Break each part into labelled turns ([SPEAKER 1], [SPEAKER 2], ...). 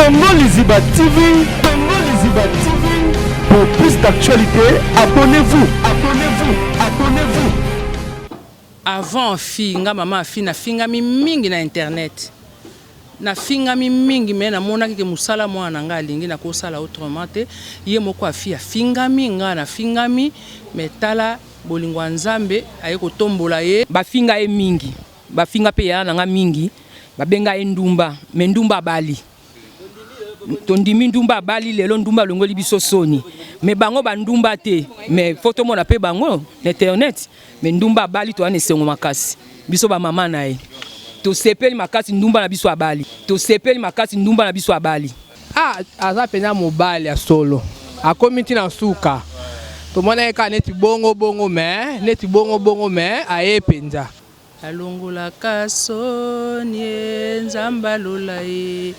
[SPEAKER 1] Congo Liziba TV, Congo Liziba TV. Pour plus d'actualité, abonnez-vous, abonnez-vous, abonnez-vous.
[SPEAKER 2] Avant finga mama fina finga mi mingi na internet. Na finga mi mingi me na mona ke musala mwana nga lingi na ko sala autrement te ye moko afia finga mi nga na finga mi metala bolingwa nzambe aye ko tombola ye ba finga e mingi ba finga pe ya na nga mingi ba benga endumba me ndumba bali tondimi ndumba bali lelo ndumba longoli biso soni me bango ba ndumba te me photo mona pe bango internet me ndumba bali to ane sengo makasi biso ba mama na ye to sepeli makasi ndumba na biso abali to sepeli makasi ndumba na biso abali
[SPEAKER 3] aza pena mobali ya solo akomiti na suka to mona eka neti bongo me aye penza
[SPEAKER 2] alongola kasoni nzamba lola ye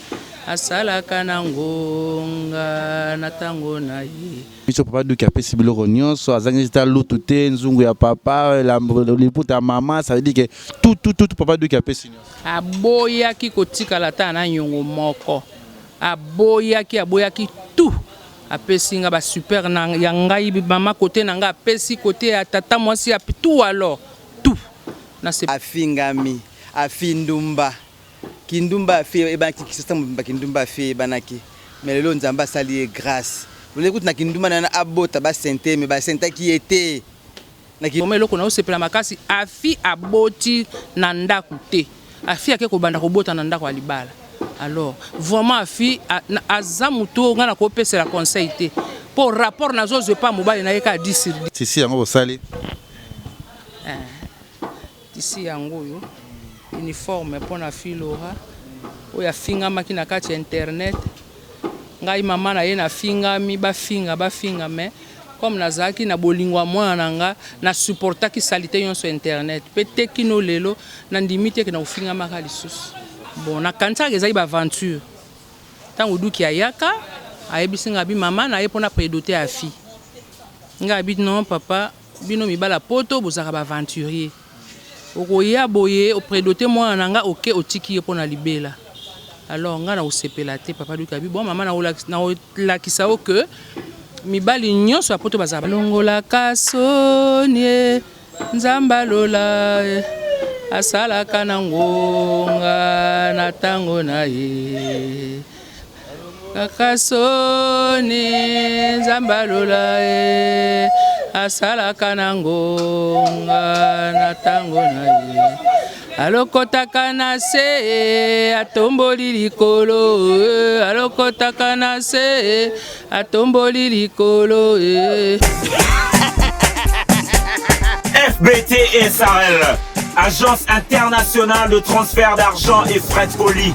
[SPEAKER 2] asalaka na ngonga na tango na ye
[SPEAKER 4] biso papa duki apesi biloko nyonso azangi ta lutu te nzungu ya papa liputa ya mama ça veut dire que tout papa duki apesi nyonso
[SPEAKER 2] aboyaki kotikala ta na nyongo moko aboyaki tout apesi nga ba super na ya ngai mama côté na nga apesi côté ya tata mwasi ya tout alors tout na se
[SPEAKER 5] afingami afindumba kindumba fe ebaki kisasa kindumba fe banaki melelo nzamba sali grâce vous na kindumba na abota ba sente me ba senta ki était na ki
[SPEAKER 2] momelo ko na osepela makasi afi aboti na ndaku te afi ake ko banda ko bota na ndaku alibala alors vraiment afi azamuto ngana ko pesa la conseil te pour rapport na zo pas mobile na yeka 10 sur 10
[SPEAKER 4] sisi yango sali
[SPEAKER 2] ici yango yo uniforme pour na filora oya finga makina kati internet ngai mama na ye na finga mi ba finga mais comme nazaki na bolingwa mwana nga na supporta ki salite yon sur internet pete kino lelo na ndimite ke na ufinga maka lisusu bon na kanta ke zai ba aventure tangu duki ayaka ayebisinga bi mama na ye pona prédoter a fi nga bit non papa bino mibala poto bozaka ba aventurier okoya boye prédoter mwana nga oke otiki pona libela alors nga na osepela te papa duki abi bon mama na lakisa o que mibali nyonso apoto bazaba longola kasoni nzamba lola asalaka na ngonga na tango na ye kasoni nzamba lola asalaka na ngonga na tango na ye alokotaka na se atomboli likolo alokotaka na se atomboli likolo
[SPEAKER 6] FBT SARL, Agence internationale de transfert d'argent et frais de colis.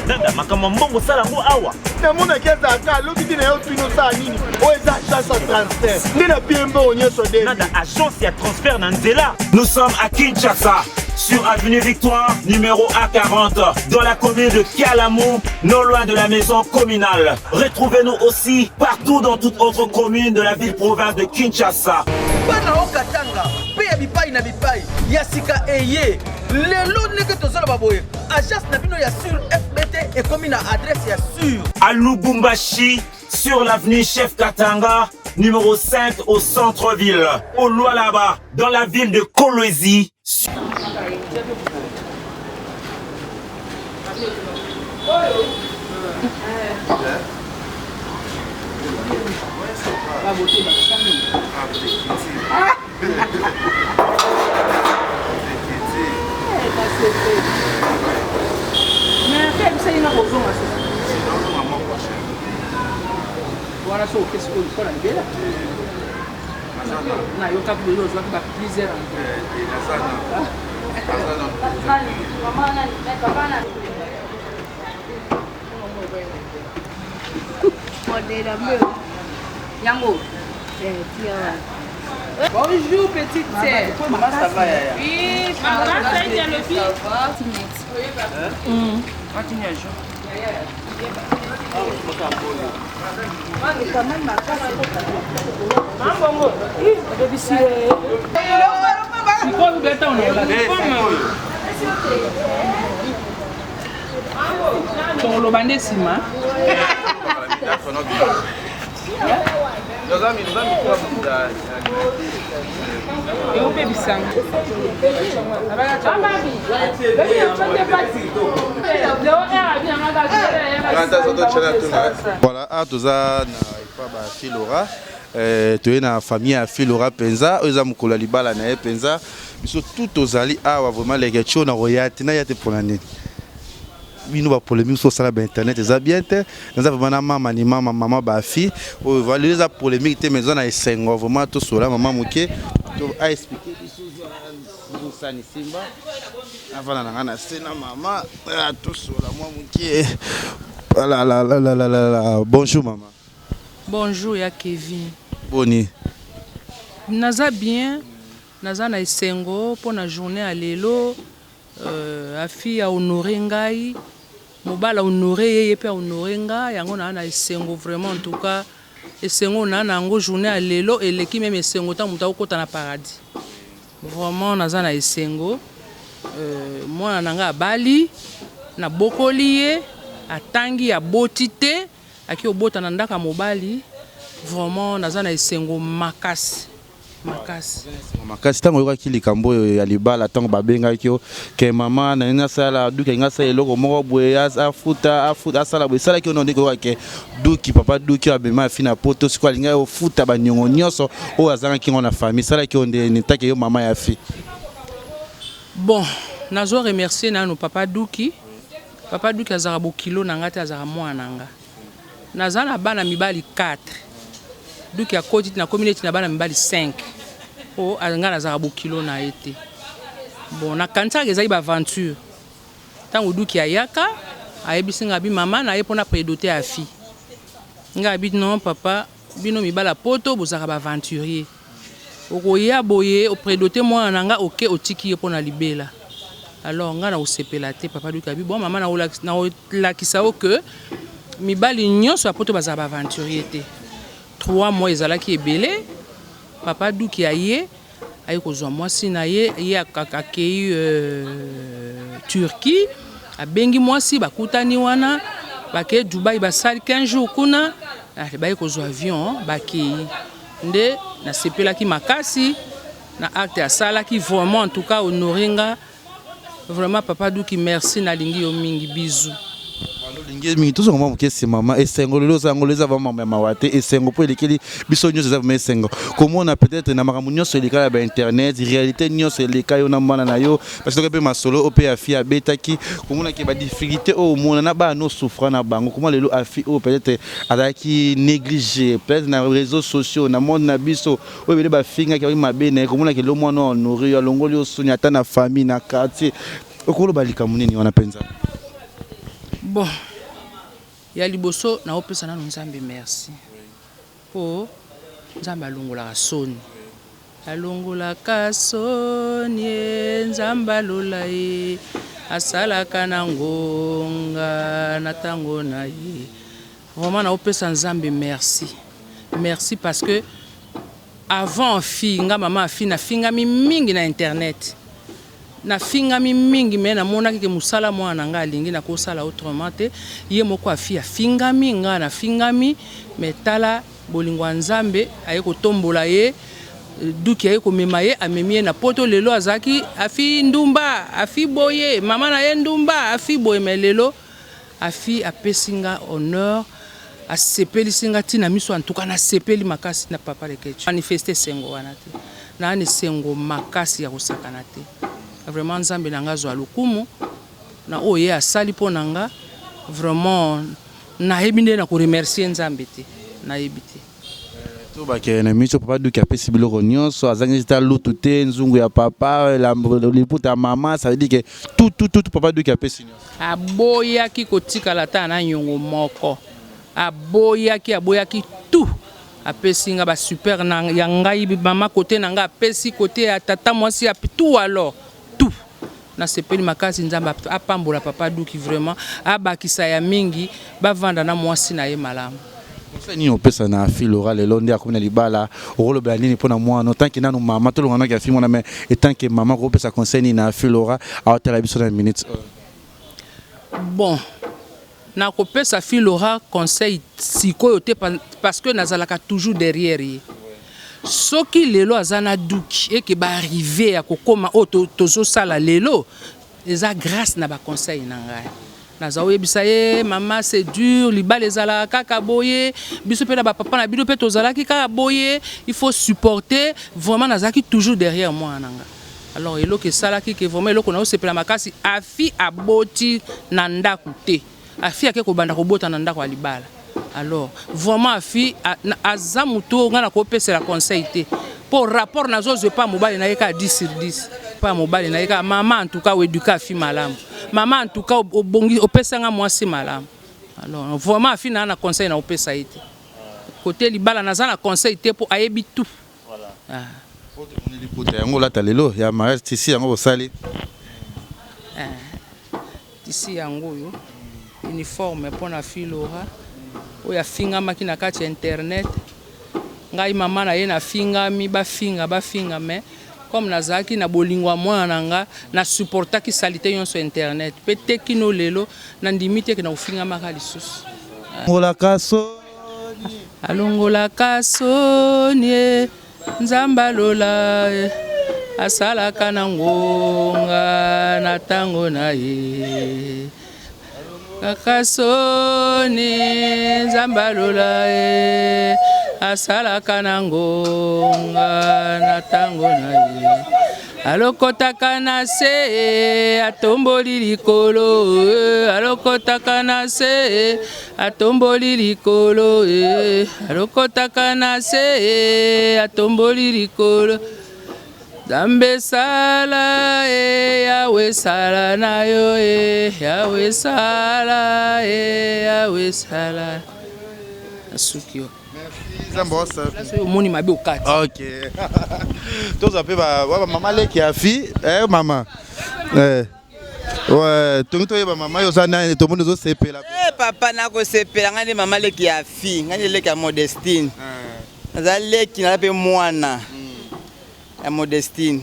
[SPEAKER 7] Nanda makama mbongo sala ngo awa na mona keza ka loki na yo twino sa nini o eza chance à transfert ndina piembo onyeso de
[SPEAKER 6] nanda agence ya transfert na nzela. Nous sommes à Kinshasa sur avenue Victoire numéro A40 dans la commune de Kialamou, non loin de la maison communale. Retrouvez-nous aussi partout dans toute autre commune de la ville-province de Kinshasa.
[SPEAKER 5] bana okatanga pe ya bipai na bipai ya sika eye lelo neke tozala baboye agence na bino ya sur FBT et comme na adresse ya sur
[SPEAKER 6] À Lubumbashi sur l'avenue Chef Katanga numéro 5 au centre-ville. Au Lualaba dans la ville de Kolwezi.
[SPEAKER 2] Bonjour petite sœur.
[SPEAKER 5] comment ça va yaya
[SPEAKER 2] Oui,
[SPEAKER 4] Voilà, toza na Filora. Tu es na famille à Filora Penza, aux amis de Libala na Penza. Ils sont tous aux alliés à vraiment les gars na royauté na yate pour l'année. Nous va polémique sur ça internet ça bien nous avons maman ni maman ba fille on va les polémique te maison na esengo vraiment tout sur la maman muke a expliquer tout ça ni simba avant na ngana sena maman tout sur la moi muke la bonjour maman.
[SPEAKER 2] Bonjour ya Kevin.
[SPEAKER 4] Boni.
[SPEAKER 2] Naza bien naza na esengo pour la journée à lelo a fille a honoré ngai mobala honoré yeye pe honoré nga yango na esengo vraiment en tout cas esengo na nango journée à lelo eleki même esengo ta muta okota na paradis vraiment naza na esengo mwana nanga bali na bokoli ye atangi ya botite aki obota na ndaka mobali vraiment naza na esengo makasi
[SPEAKER 4] makasi tango yoka likambo ya libala tango babenga kyo ke mama na ina sala duki nga sala eloko moko boye afuta sala boye sala kyo ndeko ke duki papa duki abema fina poto siko alinga ofuta banyongo nyonso o azanga kingo na famille sala kyo nde nitake yo mama ya fi.
[SPEAKER 2] Bon nazo remercier na no papa duki azara bo kilo nanga te azara mwana nanga nazala bana mibali 4 duki ya koti na community na bana mibali 5 o anga nazala bo kilo na été bon na kanisa ezali ba aventure tango duki ayaka ayebisinga bi mama na yepona prédoter a fille nga bi non papa bino mibala poto bozaka ba aventurier okoya boye o prédoter moi nanga oke otiki yepona libela alors nga na osepela te papa duki abi bon mama na olakisa o que mibali nyonso apoto bazaba aventurier te 3 mois ezalaki ebele papa duki aye aye kozwa mwasi na ye akakei Turquie abengi mwasi bakutani wana bakei Dubai basali 15 jours kuna baye kozwa avion bakei nde nasepelaki makasi na acte asalaki vraiment en tout cas honorenga vraiment papa duki merci nalingi yo mingi bisous.
[SPEAKER 4] Lingi tout comment que maman esengo lelo zango leza vraiment mama wate esengo po elekeli biso nyonso za esengo comment on a peut-être na makambo nyonso eleka ba internet réalité nyonso eleka yo na mwana na yo parce que pe masolo o pe afi abetaki comment na ke ba difficulté o mona na ba no souffrant na bango comment lelo afi o peut-être adaki négligé peut-être na réseaux sociaux na monde na biso o bele ba finga ki mabe na comment na ke lo mwana honoré ya longoli o sonya ta na famille na quartier okolo balika munini wana penza.
[SPEAKER 2] Bon ya liboso na opesa na nzambe merci po nzambe alongola soni alongola kasoni nzamba lola ye asalaka na ngonga na tango na ye vraiment na opesa nzambe merci parce que avant fille nga mama fille na fingami mingi na internet na fingami mingi me na monaki ke musala mwana nga alingi na kosala autrement te ye moko afi afingami nga na fingami me tala bolingwa nzambe aye kotombola ye duki aye komema ye amemi na poto lelo azaki afi ndumba afi boye mama na ye ndumba afi boye me lelo afi apesinga honneur asepelisinga tina miso en tout cas na sepeli makasi na papa lekecho manifester sengo wana te na ani sengo makasi ya kosakana te vraiment nzambe nanga zwa lukumu na oye asali po nanga vraiment na hebinde na ko remercier nzambe te na hebite
[SPEAKER 4] to ba ke na miso papa duki apesi biloko nyonso azangi ta lutu te nzungu ya papa la liputa mama ça veut dire que tout papa duki apesi nyonso
[SPEAKER 2] aboyaki kotikala ta na nyongo moko aboyaki tout apesinga ba super na ya ngai mama côté nanga apesi côté ya tata mwasi ya tout alors na sepeli makasi nzamba apambola papa duki vraiment abakisa ya mingi bavanda na mwasi na ye malamu.
[SPEAKER 4] Ni opesa na fille Laura lelo nde akomina libala rolo ba nini pona mwana tant que nanu mama to longana ka fille mona mais tant que maman opesa conseil na fille Laura a tela biso na minute.
[SPEAKER 2] Bon na kopesa fille Laura conseil sikoyo te parce que nazalaka toujours derrière ye. Soki lelo azana duki et que ba arriver à kokoma tozo sala lelo eza grâce na ba conseil na ngai. Nazawe bisaye maman c'est dur libala ezala kaka boye biso pe na ba papa na bido pe tozala ki kaka boye il faut supporter vraiment nazaki toujours derrière moi nanga. Alors elo ke sala ki ke vraiment elo ko na osepela makasi afi aboti na ndaku te afi ake ko banda ko bota na ndaku alibala. Alors vraiment afi azamuto ngana ko pesa la conseil te pour rapport nazo je pas mobile na yeka 10 sur 10 pas mobile na yeka maman en tout cas ou éduquer fi malamu. Maman en tout cas au bongi au pesanga mwasi malamu. Alors vraiment afi na conseil na opesa ite. Côté libala na conseil te pour ayebi tout. Voilà. Ah.
[SPEAKER 4] On est pote yango la talelo ya mariage tisi yango osali.
[SPEAKER 2] Tisi yango yo uniforme pour na fille Laura. Oya finga makina kati internet. Ngai mama na ye na finga mi ba finga mais comme nazaki na bolingwa mwana nga na supporta ki salite yon sur internet pete kino lelo na ndimite ke na ufinga maka lisusu alongola kasoni nzamba lola asalaka na ngonga na tango na ye kakasoni nzamba lola asalaka na ngonga na tango na ye alokotaka na se atomboli likolo alokotaka na se atomboli likolo alokotaka na se atomboli likolo Zambe sala yawe sala na yo yawe sala yawe sala asukio.
[SPEAKER 4] Ok. Tous appelés maman qui a fille, maman. Ouais, tout le monde maman yo sana tout le monde zo CP là.
[SPEAKER 5] Papa na ko CP la ngani maman le qui a fille, ngani le qui a Modestine. Nazale qui na pe mwana. Ya Modestine.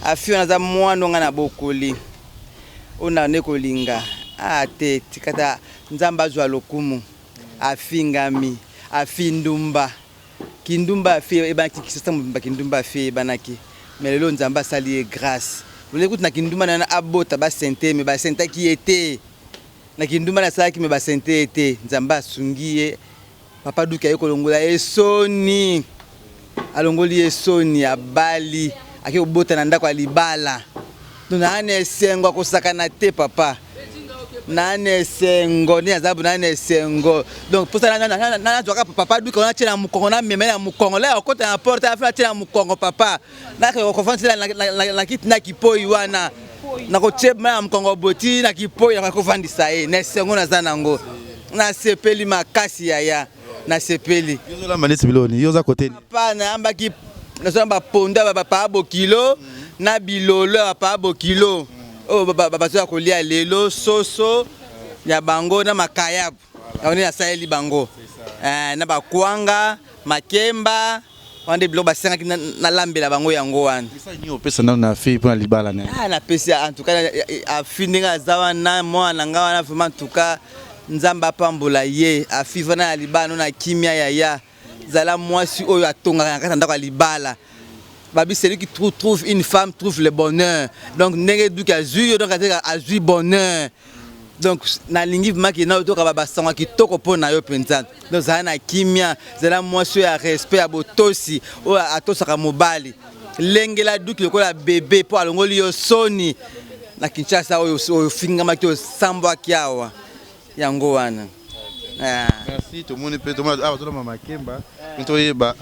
[SPEAKER 5] A fille na za mwana ngana bokoli. Ona ne kolinga. Ah te tikata nzamba zwa lokumu. Afingami. Afindumba kindumba afi ebaki kisasa kindumba afi banaki mais lelo nzamba sali grâce vous na kindumba na abota ba sente me ba senta ki était na kindumba na sala ki me ba sente était nzamba sungiye papa duka yeko longola esoni alongoli esoni abali ake obota na ndako alibala tunane sengo akosakana te papa nane sengo ni azabu nane sengo donc pour ça na joka papa du ko na tena mukongo na meme na mukongo la okota na porte afina tena mukongo papa na ko konfansi na kitina kipoi wana na ko chema na mukongo boti na kipoi na ko fandisa na sengo na zanango na sepeli makasi ya na sepeli
[SPEAKER 4] yozo la manesi biloni yoza côté
[SPEAKER 5] papa na ambaki na so ba ponda ba pa bo kilo na bilolo pa bo kilo. Oh baba tu akolia lelo soso ya bango na makayabu oni ya saeli bango na bakwanga makemba wande bilo basenga na lambela bango yango wana
[SPEAKER 4] ça ni opesa na fille pour libala na
[SPEAKER 5] na pesa en tout cas a fininga zawa na mwana nga wana vraiment en tout cas nzamba pambola ye a fiva na libano na kimia ya zala mwasi oyo atonga kata ndako libala. Babi, celui qui trouve une femme trouve le bonheur. Donc, n'est-ce pas azui, donc azui bonheur. Donc, na lingi maki na oto kababa sangwa ki toko po na yo penza. Donc, ça na kimia, zela mwasi ya respect ya botosi, o atosaka mobali. Lengela duki lokola bébé po alongoli yo soni. Na Kinshasa oyo finga maki o sambo akiawa. Yango wana.
[SPEAKER 4] Merci, tout le monde peut tomber. Ah, tout le monde makemba. Ntoyeba.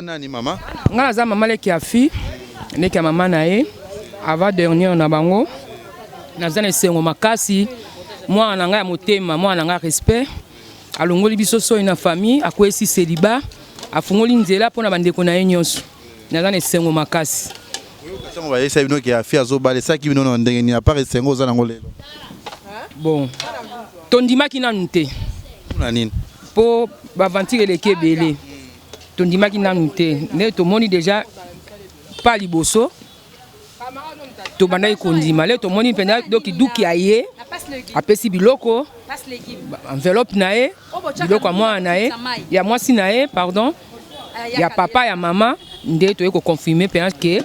[SPEAKER 4] Nani mama?
[SPEAKER 3] Ngala za mama le qui a fille, ne ki mama na ye, avant dernier na bango. Nazana sengo makasi, moi na nga motema, moi na nga respect. Alongoli biso so ina famille, akwesi célibat, afungoli nzela pona bandeko na ye nyonso. Nazana sengo makasi.
[SPEAKER 4] On va essayer de faire affaire aux balles, ça qui vient en dernier, à part les aux angolais.
[SPEAKER 3] Bon, tondima qui n'a noté. Pour aventurer les kébélés. Tondima qui n'a noté. Mais tout le monde déjà pas liboso. To banda ikondima le to moni penda doki duki aye apesi biloko enveloppe nae biloko mwa nae ya mwasi nae pardon ya papa ya mama nde to eko confirmer penda que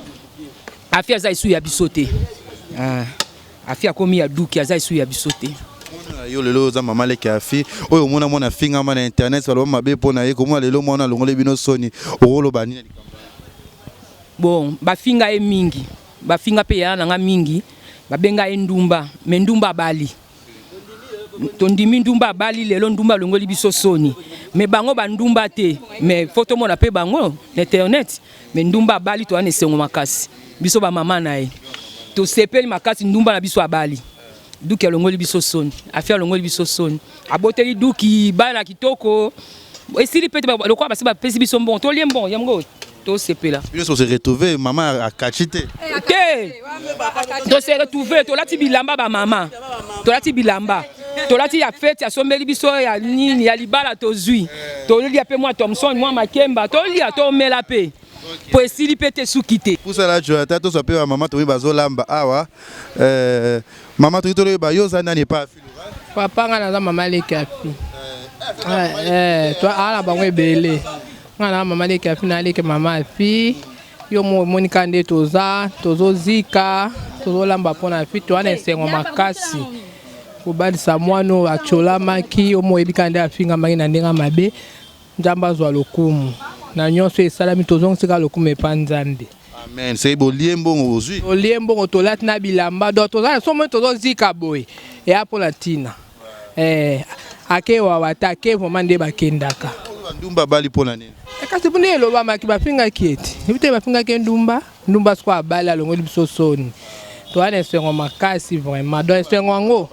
[SPEAKER 3] afia za isu ya bisote afia komi ya duki za isu ya bisote
[SPEAKER 4] yo lelo za mama le kafi oyo mona finga ma na internet wala mabe pona ye komo lelo mona longole bino soni orolo bani
[SPEAKER 3] bon ba finga e mingi bafinga pe ya nanga mingi babenga endumba me ndumba bali tondimi ndumba bali lelo ndumba longoli biso soni me bango bandumba te me photo mona pe bango na internet me ndumba bali to ane sengo makasi biso ba mama na ye to sepeli makasi ndumba na biso abali duki longoli biso soni afia longoli biso soni aboteli duki bana kitoko esili pete lokwa basi ba pesi biso bon to liembo yamgo sepela
[SPEAKER 4] bien se retrouver maman a kachité
[SPEAKER 3] to se retrouver to lati bilamba ba mama to lati bilamba to lati ya fête ya sombeli biso ya nini ya libala to zui to lia pe moi Thomson moi makemba to lia to mela pe po esili pete sukite
[SPEAKER 4] pour ça là tu as to so pe maman to bazo lamba awa maman to le ba yo za nani pas
[SPEAKER 8] papa ngana za mama le kafi to ala ba ngwebele ngana mama le kafi na le ke mama fi yo monika nde tozo zika tozo lamba pona fi to ana sengo makasi kubalisa mwano achola maki omo ebika nde afinga maki na ndenga mabe njamba zwa lokumu na nyonso esalami tozo sika lokumu epanzambe
[SPEAKER 4] amen c'est bo liembo ozui
[SPEAKER 8] oliembo to lati na bilamba do toza somo tozo zika boy e apona tina ake wawata ke vraiment nde bakendaka
[SPEAKER 4] ndumba bali pona nini
[SPEAKER 8] kasi pune loba maki bafinga kieti ebite bafinga ke ndumba skwa bala longoli biso soni to ana sengo makasi vraiment do sengo ngo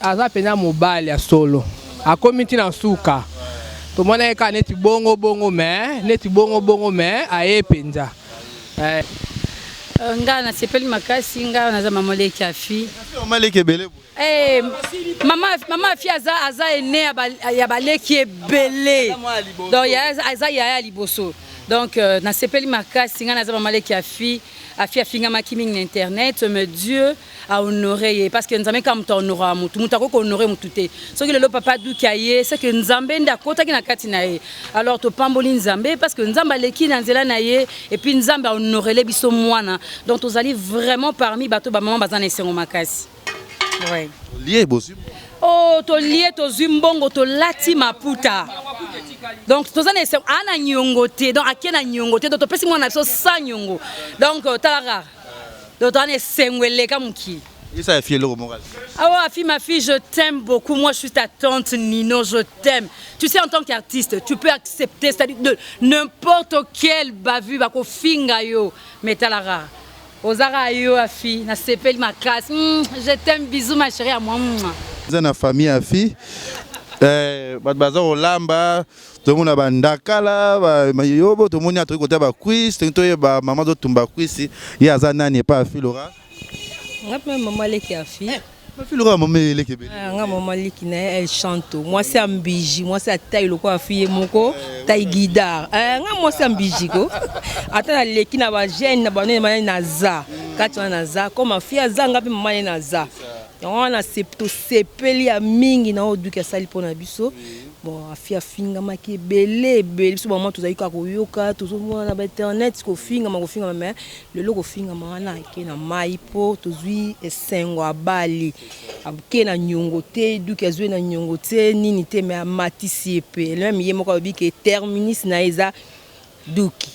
[SPEAKER 8] aza pena mobali ya solo akomi tina suka to mona eka neti bongo me aye penza
[SPEAKER 9] nga na sepeli makasi nga na za mama le kafi
[SPEAKER 4] mama le kebele
[SPEAKER 9] mama fi aza ene ya baleki ebele donc aza ya liboso donc na sepeli makasi nga na za mama le kafi afinga makiming na internet mais Dieu a honoré parce que nzambe comme to honora mutu ko honorer mutu te soki lelo papa dukaye c'est que nzambe nda kota ki na kati na ye alors to pamboli nzambe parce que nzamba leki na nzela na ye et puis nzambe a honoré le biso mwana donc tozali vraiment parmi bato ba maman bazana esengo makasi ouais
[SPEAKER 4] lié bosi
[SPEAKER 9] to lié to zimbongo to lati maputa donc tozana esengo ana nyongo te donc akena nyongo te donc to pesi mwana so sa nyongo donc talara donc on est sengwele kamuki.
[SPEAKER 4] Et ça est fier le moral.
[SPEAKER 9] Ah ouais, ma fille, je t'aime beaucoup. Moi, je suis ta tante Nino, je t'aime. Tu sais, en tant qu'artiste, tu peux accepter, c'est-à-dire de n'importe quel bavu, bako finga yo, mais talara. Ozara yo, afi, na sepel ma classe. Je t'aime, bisous ma chérie à moi.
[SPEAKER 4] Dans la famille afi, bazar olamba. Tout le monde a bandakala, yobo, tout le monde a trouvé côté ba quiz, tout le monde a maman de tumba quiz, il y a Zana n'est pas Filora.
[SPEAKER 10] Nga maman leki afi.
[SPEAKER 4] Filora maman leki be.
[SPEAKER 10] Nga maman leki na elle chante. Moi c'est ambiji, moi c'est taille le quoi fille moko, taille guidar. Nga moi c'est ambiji ko. Ata leki na ba jeune na ba na za. Kati na za comme fille za nga pe maman na za. On a sepeli ya mingi na oduka sali pona biso. Bon, afia finga maki belé biso maman tozali ka koyoka tozomona na internet ko finga mais le logo finga mana ke na mai po tozwi esengo abali abuke na nyongo te duke azwe na nyongo te nini te mais amatisi pe le même yemo ka bi ke terminus na eza duki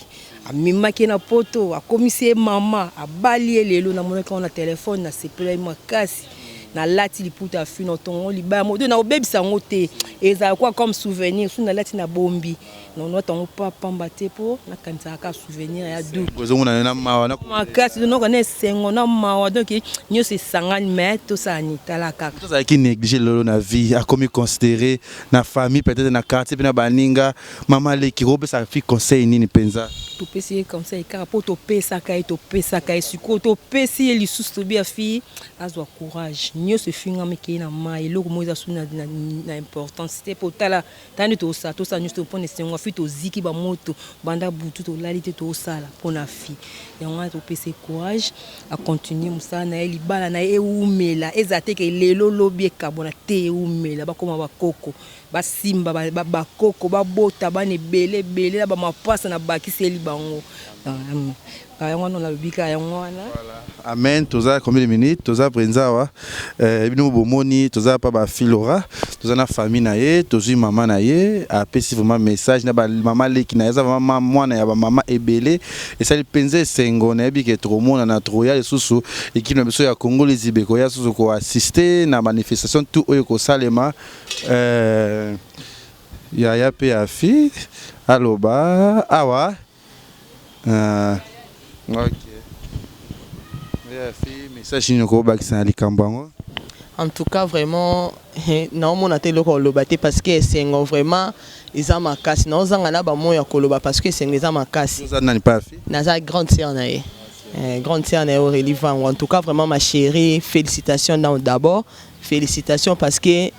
[SPEAKER 10] amimaki na poto akomise mama abali lelo na monaka na téléphone na sepela makasi na lati liputa fino tongo liba modo na obebisa ngote eza quoi comme souvenir sous na lati na bombi non no tongo pa pamba te po na kanza ka souvenir ya du
[SPEAKER 4] kozo ngona na mawa na
[SPEAKER 10] makasi no kone sengo na mawa donc nyo se sangani mais to ça ni talaka
[SPEAKER 4] to ça qui négliger lolo na vie a comme considérer na famille peut-être na quartier na baninga maman le ki robe ça fi conseil nini penza
[SPEAKER 10] topesi comme ça ekara po topesaka ye sikoyo topesi ye lisusu tobi ya fille azwa courage nyonso efingami ekei na mai eloko moko eza so na importance te po tala tani tosala nyonso mpona esengo ya fille toziki bamoto banda butu tolali te tosala mpona fille yango wana topesi courage acontinue mosala na ye libala na ye eumela eza teke lelo lobi ekabona te eumela bakoma bakoko basimba bakoko babota bana ebele na bamapasa na bakiseli bango yango wana nalobika yango wana.
[SPEAKER 4] Amen. Toza combien de minutes toza prenzawa bino bomoni toza pa ba filora toza na famille na ye tozui maman na ye apesi vraiment message na ba maman leki na eza vraiment mwana ya ba maman ebele et ça penze sengo na bi ke trop mona na troya lisusu équipe na biso ya Congo les ibeko ya susu ko assister na manifestation tout oyo ko salema ya pe afi aloba awa ok.
[SPEAKER 11] En tout cas, vraiment, non, mon até le kolobaté parce que c'est vraiment ils ont ma casse. Non, on a ba moya koloba parce que c'est ils ont ma casse.
[SPEAKER 4] Ça n'a pas fait.
[SPEAKER 11] Naza grande sœur nae. Grande sœur nae relevant. En tout cas, vraiment ma chérie, félicitations d'abord. Félicitations parce que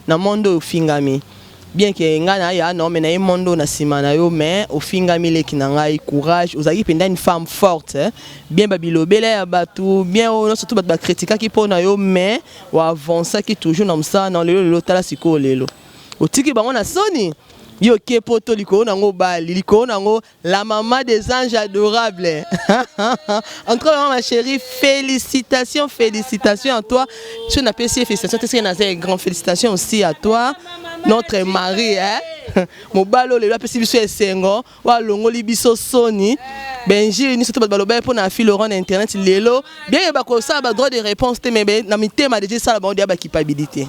[SPEAKER 11] dans monde au fingami. Bien que ngana ya non mais na mondo na simana yo mais au fingami le kinanga courage ozaki penda une femme forte bien babilobela ya batu bien on surtout ba critiquer qui pona yo mais wa avancer qui toujours na msa na lelo tala siko lelo otiki bango na soni yo ke poto liko nango bali liko nango la maman des anges adorables. En tout cas ma chérie, félicitations à toi. Tu n'as pas si félicitations, tu sais une grande félicitations aussi à toi, notre mari mon balo le pesi biso esengo wa longo libiso soni benji ni surtout baloba pour na fille Laurent internet lelo bien ba ko ça ba droit de réponse te mais na mitema déjà ça ba dia ba culpabilité.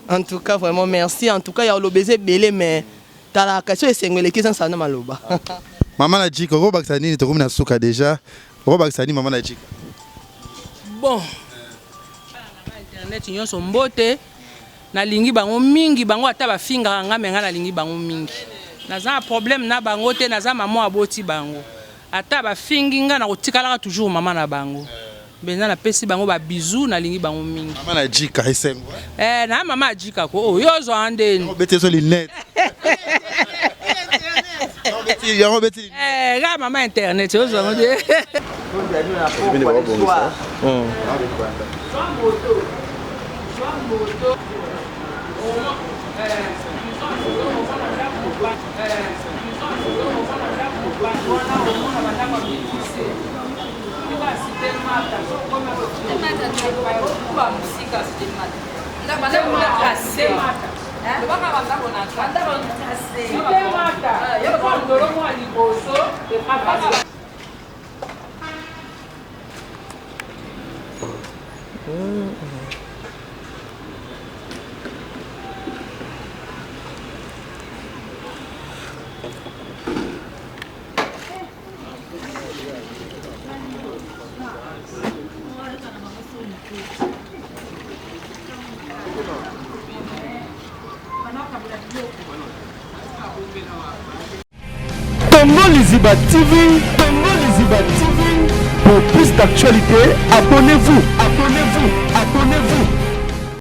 [SPEAKER 11] En tout cas, vraiment merci. En tout cas, il y a le baiser belé, mais tu as la question et c'est que ça ça n'a maloba.
[SPEAKER 4] Maman a dit que Robaxani, tu as na souka déjà. Robaxani, maman a dit.
[SPEAKER 2] Bon. Internet nyonso mbote na lingi bango mingi bango ata ba finga nga menga na lingi bango mingi. Naza problème na bango te naza maman aboti bango. Ata ba fingi nga na kotikala toujours maman na bango. Benza na pesi bango ba bisou na lingi bango mingi.
[SPEAKER 4] Maman na jika esengo.
[SPEAKER 2] Na maman jika ko yo zo andeni.
[SPEAKER 4] Bete so linet.
[SPEAKER 2] Ga maman internet yo zo ande.
[SPEAKER 1] Congo Liziba TV, pour plus d'actualités, abonnez-vous.